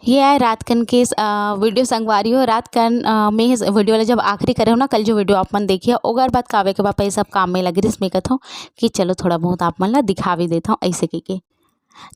ये है रात कन के वीडियो संगवारी हो रात कन में वीडियो ला जब आखिरी करे हो ना कल जो वीडियो आप मन देखिए ओकर बाद कावे के बाद सब काम में लगे रही कथ हूँ कि चलो थोड़ा बहुत आप मन ला दिखा भी देता हूँ ऐसे के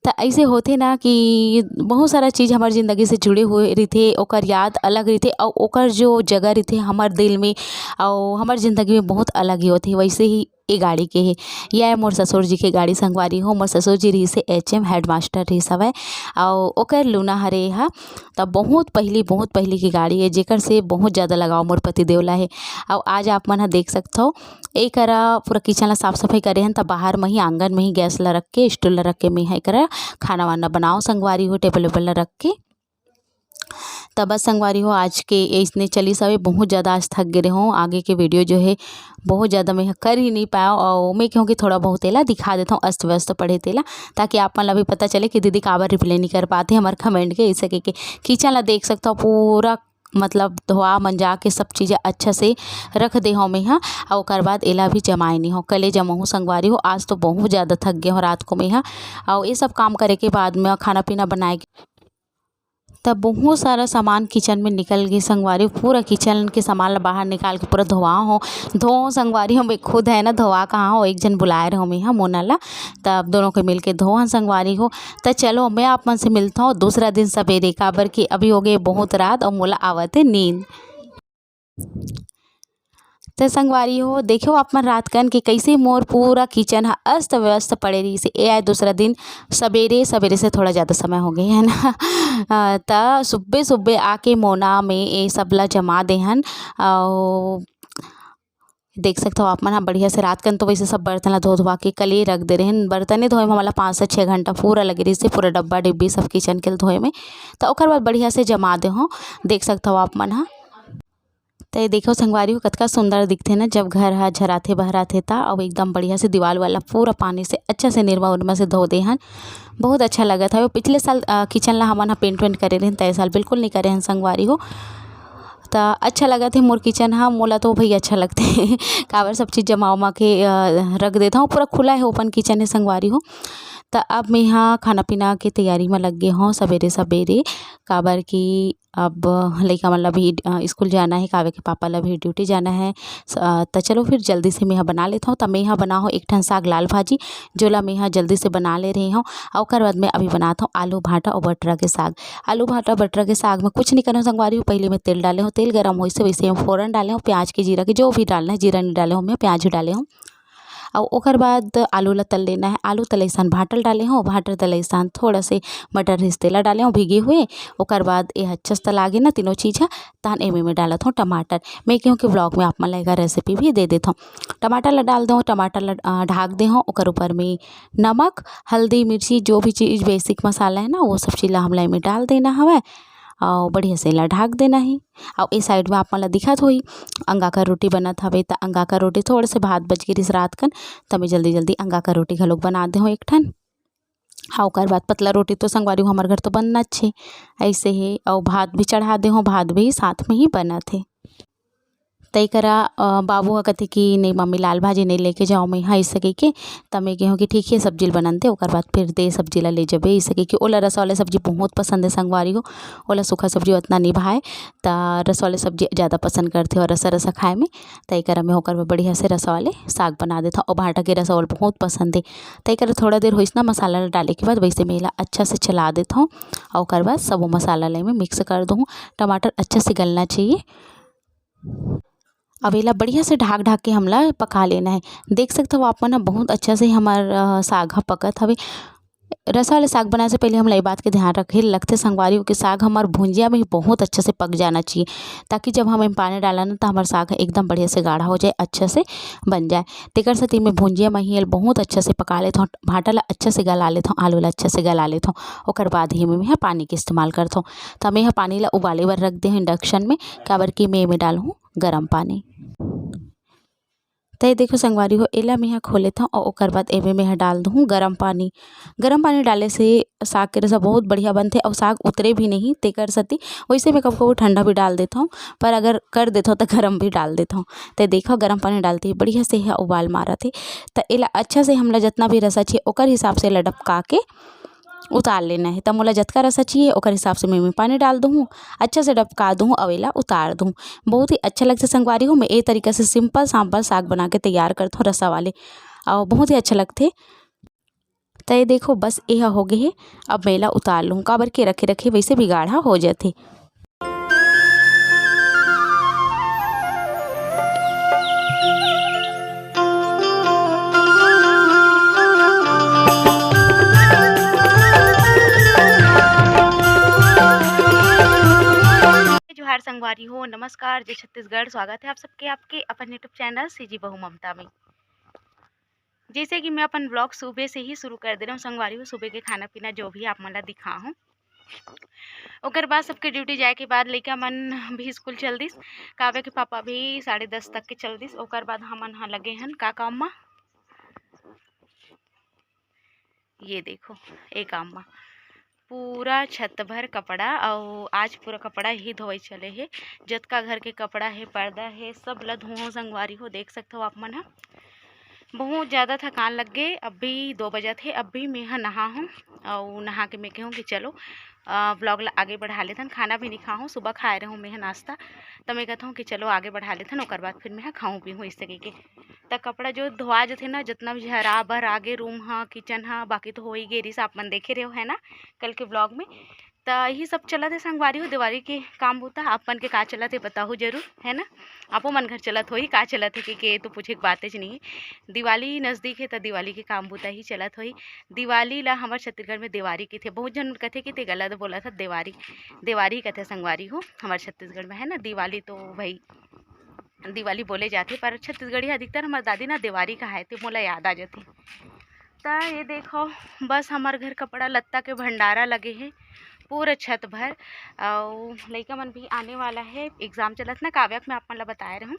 तो ऐसे होते ना कि बहुत सारा चीज़ हमारी ज़िंदगी से जुड़े हुए रहते ओकर याद अलग रहते और ओकर जो जगह रहते हमारे दिल में और हमारी ज़िंदगी में बहुत अलग ही होती वैसे ही ये गाड़ी के है यह मोर ससुर जी के गाड़ी संगवारी हो मोर ससुर जी रही से HM हेडमास्टर रही सब है और ओकर लूना हरे हा तब बहुत पहली की गाड़ी है जेकर से बहुत ज़्यादा लगाव मोर पति देवला है। और आज आप मन देख सकते हो एक पूरा किचन ला साफ सफाई करे हैं तब बाहर में ही आंगन में ही गैस ला रख के स्टूल ला रख के मैं करा खाना वाना बनाओ संगवारी हो टेबल वेबल ला रख के तब बस संगवारी हो आज के इसने चली सवे बहुत ज़्यादा आज थक गए हो आगे के वीडियो जो है बहुत ज़्यादा मैं कर ही नहीं पाया और मैं क्योंकि थोड़ा बहुत तेला दिखा देता हूँ अस्त व्यस्त पढ़े तेला ताकि आप मन भी पता चले कि दीदी काबर रिप्लाई नहीं कर पाते हमारे कमेंट के इस के किचन ला देख सकता हूँ पूरा मतलब धोआ मंजा के सब चीज़ें अच्छा से रख दे हो मैं और ओकर बाद एला भी जमाए नहीं हो कले जमा हूँ संगवारी हो आज तो बहुत ज़्यादा थक गए हो रात को मैं और ये सब काम करे के बाद में खाना पीना बनाए तब बहुत सारा सामान किचन में निकल गई संगवारी पूरा किचन के सामान ला बाहर निकाल के पूरा धो संगवारी हम एक खुद है ना धोआ कहाँ हो एक जन बुलाए रहे मैं मोना ला तब दोनों के मिल के धोहन संगवारी हो तो चलो मैं आप मन से मिलता हूँ दूसरा दिन सवेरे काबर की अभी हो गए बहुत रात और मोला आवत है नींद। तो संगवारी हो देखो आप मन रात कन के कैसे मोर पूरा किचन अस्त व्यस्त पड़े रही से आए दूसरा दिन सवेरे से थोड़ा ज़्यादा समय हो गए है ना तो सुबह आके मोना में ये सब ला जमा देहन और देख सकते हो आप मन बढ़िया से रात कन तो वैसे सब बर्तन ला धो के कल ही रख दे रहे हैं बर्तन धोए में हमारा 5 से 6 घंटा पूरा लगे रही से पूरा डब्बा डिब्बी सब किचन के धोए में तो ओकर बाद बढ़िया से जमा दे हो देख सकते हो आप मन तो ये देखो संगवारी हो कतका सुंदर दिखते ना जब घर झराथे बहराथे था और एकदम बढ़िया से दीवार वाला पूरा पानी से अच्छा से निरमा उरमा से धो दे हन बहुत अच्छा लगा था वो पिछले साल किचन ला हमन पेंट वेंट करे रहे तय साल बिल्कुल नहीं करे हैं संगवारी हो तो अच्छा लगा थे मोर किचन मोला तो भाई अच्छा लगते हैं काबर सब चीज़ जमा उमा के रख देता हूँ पूरा खुला है ओपन किचन है संगवारी हो तो अब मैं यहाँ खाना पीना की तैयारी में लग गए हूँ सवेरे काबर की अब लड़का मतलब भी स्कूल जाना है कावे के पापा ला भी ड्यूटी जाना है तो चलो फिर जल्दी से मैं यहाँ बना लेता हूँ तो मैं यहाँ बना हो एक ठन साग लाल भाजी जो ला मैं यहाँ जल्दी से बना ले रही हूँ और उसके बाद मैं अभी बनाता हूँ आलू भाटा और बटरा के साग आलू भाटा बटरा के साग में कुछ नहीं करना संगवारी हो पहले मैं तेल डाले हूँ तेल गर्म हो वैसे हम फ़ौरन डाले हूँ प्याज के जीरा के जो भी डालना है जीरा नहीं डाले हूँ मैं प्याज डाले हूँ और ओकर बाद आलू ला तल लेना है आलू तलैसान भाटल डाले हो भाटल तलैसान थोड़ा से मटर रिश्तेला डाले हो भीगे हुए ओकर बाद ये अच्छा से तला ना तीनों चीज़ तहन एमे में डालत हूँ टमाटर मैं क्योंकि ब्लॉग में आप मन लगा रेसिपी भी दे देता हूँ टमाटर ला डाल दो टमाटर ला ढाक दे हो ओकर ऊपर में नमक हल्दी मिर्ची जो भी चीज़ बेसिक मसाला है ना वो सब चीज़ ला हमला में डाल देना हवा और बढ़िया से ला ढाक देना ही और इस साइड में आप मन ला दिखत होई अंगा का रोटी बनत हवे तो अंगा का रोटी थोड़े से भात बच गई रात कन तो मैं जल्दी अंगा का रोटी घलोक बना दे हूँ एक ठन हाँ ओकर बाद पतला रोटी तो संगवारी हमारे घर तो बनना अच्छे ऐसे ही और भात भी चढ़ा दे हूँ भात भी साथ में ही बना थे तय करा बाबू का कथे कि नहीं मम्मी लाल भाजी नहीं लेके जाओ मैं हाँ इस सके के तब मैं कहूँ कि ठीक है सब्जी बनते ओकर बाद फिर दे सब्जी ला ले जबे इस सके कि ओला रस वाले सब्जी बहुत पसंद है संगवारी हो ओला सूखा सब्जी उतना नहीं भाए तो रस वाले सब्जी ज़्यादा पसंद करते और रसा खाए में तय करा मैं होकर बढ़िया से रस वाले साग बना देता और भाटा के रसा वाले बहुत पसंद है तय करा थोड़ा देर हो ना मसाला डाले के बाद वैसे मैं अच्छा से चला देता हूँ और ओकर बाद सब मसाला ले में मिक्स कर दूँ टमाटर अच्छा से गलना चाहिए अब एला बढ़िया से ढाक के हमला पका लेना है देख सकते हो आप मन बहुत अच्छा से हमार साग पकत हवे रसा वाले साग बनाने से पहले हम ये बात के ध्यान रखे लगते संगवारी हो कि साग हमार भुंजिया में ही बहुत अच्छे से पक जाना चाहिए ताकि जब हम पानी डाला ना तो हमारा साग एकदम बढ़िया से गाढ़ा हो जाए अच्छा से बन जाए तेकर से मैं भुंजिया में ही बहुत अच्छा से पका लेता हूँ भाटा ला अच्छा से गला लेता हूँ आलू ला अच्छा से गला लेता हूँ ओकर बाद ही मैं पानी के इस्तेमाल करता हूँ तो मैं पानी ला उबाले बर रख दे हूँ इंडक्शन में काबर की मैं डालूँ गर्म पानी तो देखो संगवारी हो एला मैं यहाँ खोले था और ओकर बाद एमे मैं डाल दूँ गर्म पानी डाले से साग के रसा बहुत बढ़िया बनते और साग उतरे भी नहीं तेकर सती वैसे मैं कभी ठंडा भी डाल देता हूँ पर अगर कर देता हूँ तो गर्म भी डाल देता हूँ तो देखो गर्म पानी डालते ही बढ़िया से है उबाल मारा थे तो एला अच्छा से हमला जितना भी रसा चाहिए ओकर हिसाब से लडपका के उतार लेना है। तब मोला जतका रसा चाहिए ओकर हिसाब से मैं पानी डाल दूँ, अच्छा से डबका दूँ, अवेला उतार दूँ। बहुत ही अच्छा लगता है संगवारी हो। मैं ए तरीका से सिंपल सांभर साग बना के तैयार करता हूँ रसा वाले, और बहुत ही अच्छा लगते। तो ये देखो बस यह हो गए है। अब मैं एला उतार लूँ, काबर के रखे रखे वैसे भी गाढ़ा हो जाते। जोहार संगवारी हो, नमस्कार, जय छत्तीसगढ़। स्वागत है आप सबके आपके अपन यूट्यूब चैनल सीजी बहू ममता में। जैसे कि मैं अपन ब्लॉग सुबह से ही शुरू कर दे रहा हूँ संगवारी हो। सुबह के खाना पीना जो भी आप मला दिखा हूँ, ओकर बाद सबके ड्यूटी जाए के बाद लइका मन भी स्कूल चल दिस, काव्या के पापा भी 10:30 तक के चल दिस। ओकर बाद हमन हा लगे हन का काम मा, ये देखो एक काम मा पूरा छत भर कपड़ा, और आज पूरा कपड़ा ही धोई चले है। जतका घर के कपड़ा है, पर्दा है, सब ला धोओ संगवारी हो। देख सकते हो आप मन हा, बहुत ज़्यादा थकान लग गए। अभी 2 बजे थे, अभी मैं यहाँ नहा हूँ, और नहा के मैं कहूँ कि चलो व्लॉग आगे बढ़ा लेथन। खाना भी नहीं खाऊँ, सुबह खाए रहूँ मैं नाश्ता, तो मैं कहता हूँ कि चलो आगे बढ़ा लेथन, ओकर बाद फिर मैं खाऊँ पीऊँ इस तरीके के। तो कपड़ा जो धोआ जो थे ना, जितना भी झरा भर आगे रूम हाँ किचन हाँ, बाकी तो हो ही गई। आप मन देखे रहे हो है ना कल के ब्लॉग में। तो यही सब चलत है संगवारी हो। दिवाली के काम होता आपन के का चलत है बताओ जरूर, है ना। आपो मन घर चलत हो ही का चलत है कि तो पूछे बातें नहीं है। दिवाली नज़दीक है तो दिवाली के काम होता ही चलत हो ही। दिवाली ला हमारे छत्तीसगढ़ में देवारी के थे, बहुत जन कहते कि ते गलत बोला था, देवारी देवारी कहते संगवारी हो हमारे छत्तीसगढ़ में, है ना। दिवाली तो भाई दिवाली बोले जाते, पर छत्तीसगढ़ी अधिकतर हमारे दादी ना देवारी का है, तो मोला याद आ जाती। तो ये देखो बस हमारे घर कपड़ा लत्ता के भंडारा लगे हैं पूरा छत भर, और लइका मन भी आने वाला है। एग्ज़ाम चलत ना काव्या में आप मन ला बताए रहूँ।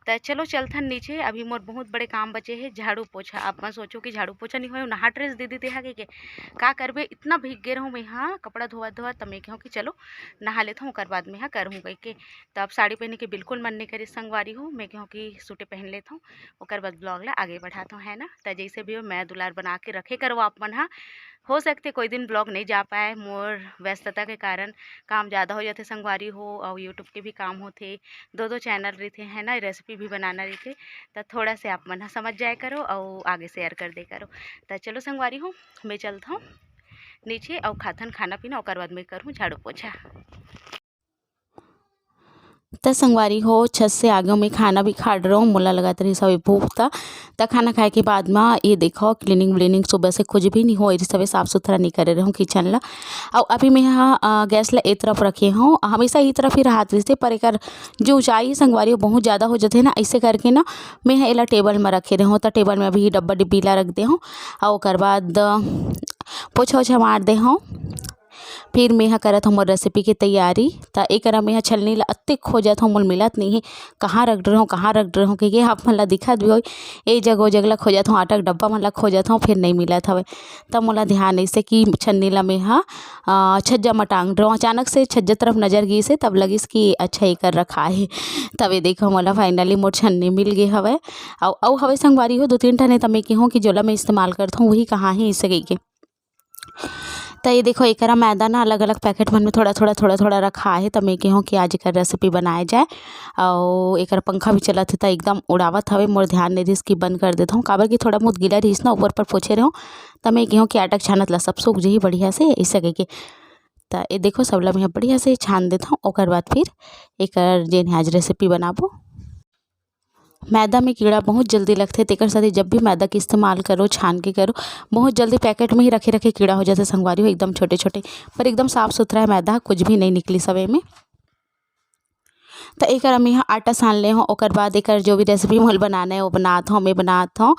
तो चलो चलथन नीचे, अभी मोर बहुत बड़े काम बचे हैं। झाड़ू पोछा, आप मैं सोचो कि झाड़ू पोछा नहीं हो, नहा ड्रेस दे देते हैं के का करबे, इतना भीग गे रहूँ मैं यहाँ कपड़ा धोआ धोआ। तब मैं कहूँ कि चलो नहा लेता हूँ, ओकर बाद में यहाँ करूँ कह के। तो अब साड़ी पहनने के बिल्कुल मन नहीं करे संगवारी हो। मैं कहूँ कि सूटे पहन लेता हूँ, ओकर बाद ब्लॉग ला आगे बढ़ाता हूँ, है ना। तो जैसे भी हो मैं दुलार बना के रखे करो आप मन हाँ। हो सकते कोई दिन ब्लॉग नहीं जा पाए, मोर व्यस्तता के कारण काम ज़्यादा हो जाते संगवारी हो, और यूट्यूब के भी काम होते, 2 चैनल रहते हैं ना, रेसिपी भी बनाना रहते। तो थोड़ा से आप मन समझ जाए करो और आगे शेयर कर दे करो। तो चलो संगवारी हो मैं चलता हूँ नीचे, और खाथन खाना पीना, ओकर बाद मैं करूँ झाड़ू पोछा। त संगवारी हो छत से आगे मैं खाना भी खा रहा हूँ, मोला लगा रही सब भूख था। त खाना खाए के बाद में ये देखो क्लीनिंग व्लिनिंग सुबह से कुछ भी नहीं हो रही, सब साफ़ सुथरा नहीं करे रहूँ किचन ला। और अभी मैं यहाँ गैस ला एक तरफ रखे हूँ, हमेशा ही तरफ ही रहात रही, पर एक जो ऊँचाई संगवारी हो बहुत ज़्यादा हो जाते हैं ना, ऐसे करके ना मैं एला टेबल में रखे रहूँ। तो टेबल में अभी डब्बा डिब्बी ला रख दे हूँ, और ओकर बाद पोछा ओछा मार दे हूँ। फिर मैं यहाँ करत हूँ मोर रेसिपी की तैयारी। तो एक मैं यहाँ छलनी ला अत्ते खोजत हूँ, मोल मिलत नहीं है, कहाँ रख रहा हूँ कहाँ रख रहा हूँ कि आप मन ला दिखत भी हो। ए जगह ला खोजत हूँ, आटा डब्बा मन ला खोजत हूँ, फिर नहीं मिलत हवे। तब मोला ध्यान ऐसे कि छन्नी ला मैं यहाँ छज्जा में टांग रहा हूँ। अचानक से छज्जा तरफ नज़र गई से, तब लगिस कि अच्छा ही कर रखा है। तब ये देखो मोला फाइनली मोर छन्नी मिल गई हवे, और हवे संगवारी हो 2-3 ठन है। तब मैं कहूँ कि जोला मैं इस्तेमाल करता हूँ वही कहाँ है इसे के। तो ये देखो एक मैदा ना अलग अलग पैकेट मन में थोड़ा थोड़ा रखा है। तो मैं कहूँ कि आज एक रेसिपी बनाया जाए, और एक पंखा भी चलत है तो एकदम उड़ावत हवे। मोर ध्यान नहीं दिस कि बंद कर देता हूँ, काबर की थोड़ा बहुत गीला रहीस ना ऊपर पर पोछे रहूँ। तो मैं कहूँ कि आटक छानत ला सब सूख जाही बढ़िया से ऐसे कह के। तो ये देखो सबला मैं बढ़िया से छान देता हूँ, ओकर बाद फिर एक जेन आज रेसिपी बनाबो। मैदा में कीड़ा बहुत जल्दी लगते, तेकर साथ जब भी मैदा के इस्तेमाल करो छान के करो, बहुत जल्दी पैकेट में ही रखे रखे कीड़ा हो जाते संगवारी हो, एकदम छोटे छोटे, पर एकदम साफ़ सुथरा है मैदा, कुछ भी नहीं निकली सवे में। तो एक हम यहाँ आटा सान ले हूँ, ओकर बाद एक जो भी रेसिपी मोल बनाना है वो बनाता हूँ। मैं बनाता हूँ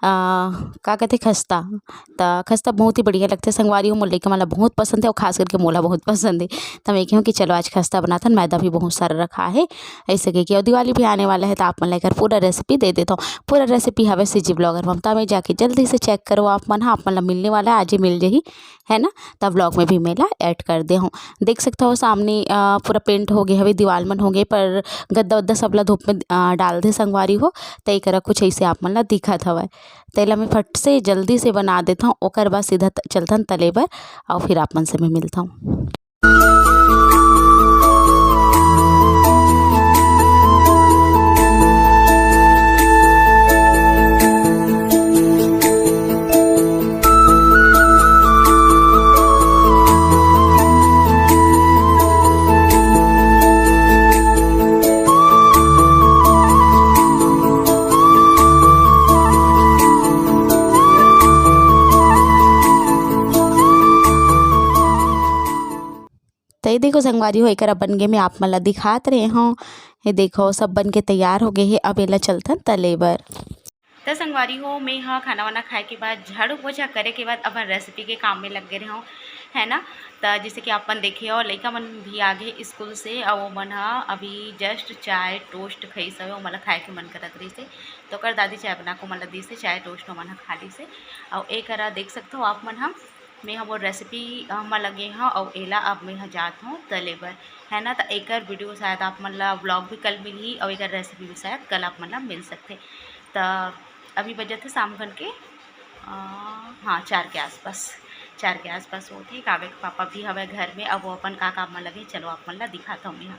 का कहते खस्ता। तो खस्ता बहुत ही बढ़िया लगते संगवारी हो, मोल लइका मला बहुत पसंद है, और खास करके मोला बहुत पसंद है। तो मैं कहूँ कि चलो आज खस्ता बनाता हूँ, मैदा भी बहुत सारा रखा है ऐसे कह। और दिवाली भी आने वाला है, तो आप मन लेकर पूरा रेसिपी दे देता हूँ। पूरा रेसिपी हवे सीजी ब्लॉगर ममता में जाके जल्दी से चेक करो आप मन। हाँ आप मन ला मिलने वाला है, आज ही मिल जाही, है ना। तब ब्लॉग में भी मेला ऐड कर दे हूँ। देख सकते हो सामने पूरा पेंट हो गए हवे, दीवार मन हो गए, पर गद्दा वद्दा सबला धूप में डाल दे संगवारी हो। तो एक कुछ ऐसे आप मन ला दिखत हवे। तेला मैं फट से जल्दी से बना देता हूँ। ओकर बाद सीधा चलथन तले बर और फिर आपन से मैं मिलता हूँ। तो ये देखो संगवारी हो एकरा बन गे मैं आप मन ला दिखात रहे हूँ। ये देखो सब बन के तैयार हो गए है। अब एला चलथन तले बर। तो संगवारी हो मैं हाँ खाना वाना खाए के बाद झाड़ू पोछा करे के बाद अपन रेसिपी के काम में लग गए हूँ, है ना। तो जैसे कि अपन देखे हो लड़का मन भी आ गए स्कूल से और वो मन हा अभी जस्ट चाय टोस्ट खाई सब वो मतलब खाए के मन करत रही से। तो कर दादी चाय बना को मतलब दी से चाय टोस्ट मन हा खा ली से। और एक देख सकते हो आप मन हम मैं वो रेसिपी में लगे हाँ और एला अब मैं जात हूँ तले बर, है ना। तो एक वीडियो शायद आप मन ला व्लॉग भी कल मिली और एक रेसिपी भी शायद कल आप मन ला मिल सकते। तो अभी बजे थे शाम घन के हाँ 4 के आसपास होते। कावे के पापा भी हवे घर में। अब वो अपन का काम में लगे चलो आप मन ला दिखाता हूँ मैं।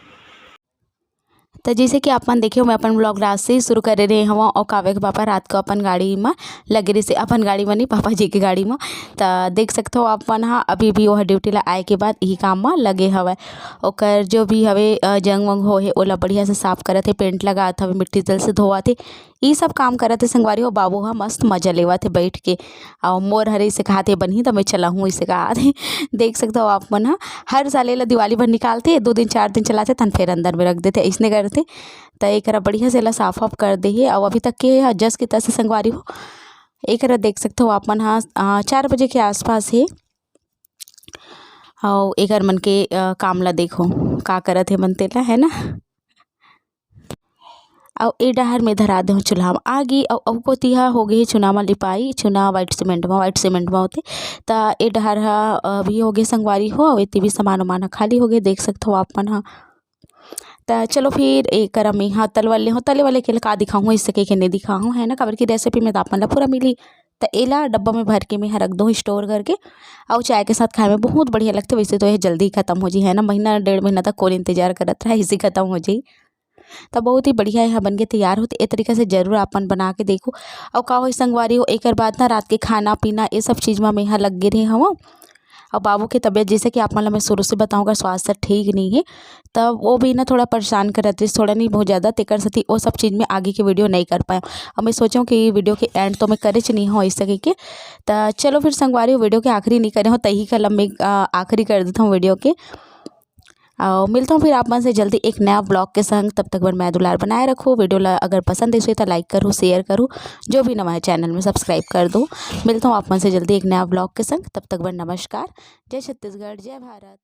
तो जैसे कि अपन देखियो मैं अपन ब्लॉग रात से ही शुरू करे रहे हवा और कावे के पापा रात को अपन गाड़ी में लगे रही से। अपन गाड़ी में नहीं पापा जी की गाड़ी में। तो देख सकते हो अपन हाँ अभी भी वह ड्यूटी ला आए के बाद यही काम में लगे हवे। ओकर जो भी हवे जंग वंग हो है ओला बढ़िया से साफ करत है, पेंट लगात हवे, मिट्टी जल से धोवत है, ये सब काम करत है संगवारी हो। बाबू हाँ मस्त मजा लेवत है बैठ के और मोर हरे से कहते बनी तो मैं चला हूँ इसे कहते। देख सकते हो आप मन हाँ हर साल ला दिवाली भर निकालते 2 दिन 4 दिन चलाते तन फिर अंदर में रख देते ऐसने करते। तो एक बढ़िया से ला साफ वाफ कर दे है। और अभी तक के जस की तस संगवारी हो एक देख सकते हो आप मन हाँ 4 बजे के आसपास है। और एक मन के काम ला देखो का करत है मनते ला, है ना। और ए डहर में धरा दे चूल्हा में आगी और कोतिहा हो गई चुना में लिपाई, चुना वाइट सीमेंट में होते। तो ए डहर भी हो गए संगवारी हो और इतनी भी सामान उमान खाली हो गए देख सकते हो आप मन हाँ। तो चलो फिर एक मैं हाँ तले वाले के का दिखाऊँ इससे के नहीं दिखाऊँ, है ना। खबर की रेसिपी में तो आप मन ला पूरा मिली। तो एला डब्बा में भर के मैं रख दूँ स्टोर करके और चाय के साथ खाए में बहुत बढ़िया लगते। वैसे तो ये जल्दी ख़त्म हो जाए, है ना, महीना 1.5 महीना तक कौन इंतजार करत रहा, इसी ख़त्म हो जाए। तो बहुत ही बढ़िया यहाँ बन के तैयार होते। ए तरीके से जरूर अपन बना के देखो। और का हो संगवारी हो एक बाद ना रात के खाना पीना ये सब चीज़ में मैं यहाँ लग गए रहे हूँ। और बाबू की तबीयत जैसे कि आप मतलब मैं शुरू से बताऊँगा स्वास्थ्य ठीक नहीं है। तब वो भी ना थोड़ा परेशान करत रही, थोड़ा नहीं बहुत ज़्यादा तेकर सती वो सब चीज़ में आगे की वीडियो नहीं कर पाए। और मैं सोचूँ कि वीडियो के एंड तो मैं करे नहीं हो इस सके के। तो चलो फिर संगवारी वीडियो के आखिरी नहीं करे हो तही कलम में आखिरी कर देता हूँ वीडियो के। और मिलता हूँ फिर आप मन से जल्दी एक नया ब्लॉग के संग। तब तक बर मैं दुलार बनाए रखो। वीडियो अगर पसंद है तो लाइक करो, शेयर करो, जो भी नवा है चैनल में सब्सक्राइब कर दो। मिलता हूँ आप मन से जल्दी एक नया ब्लॉग के संग। तब तक बर नमस्कार। जय छत्तीसगढ़, जय भारत।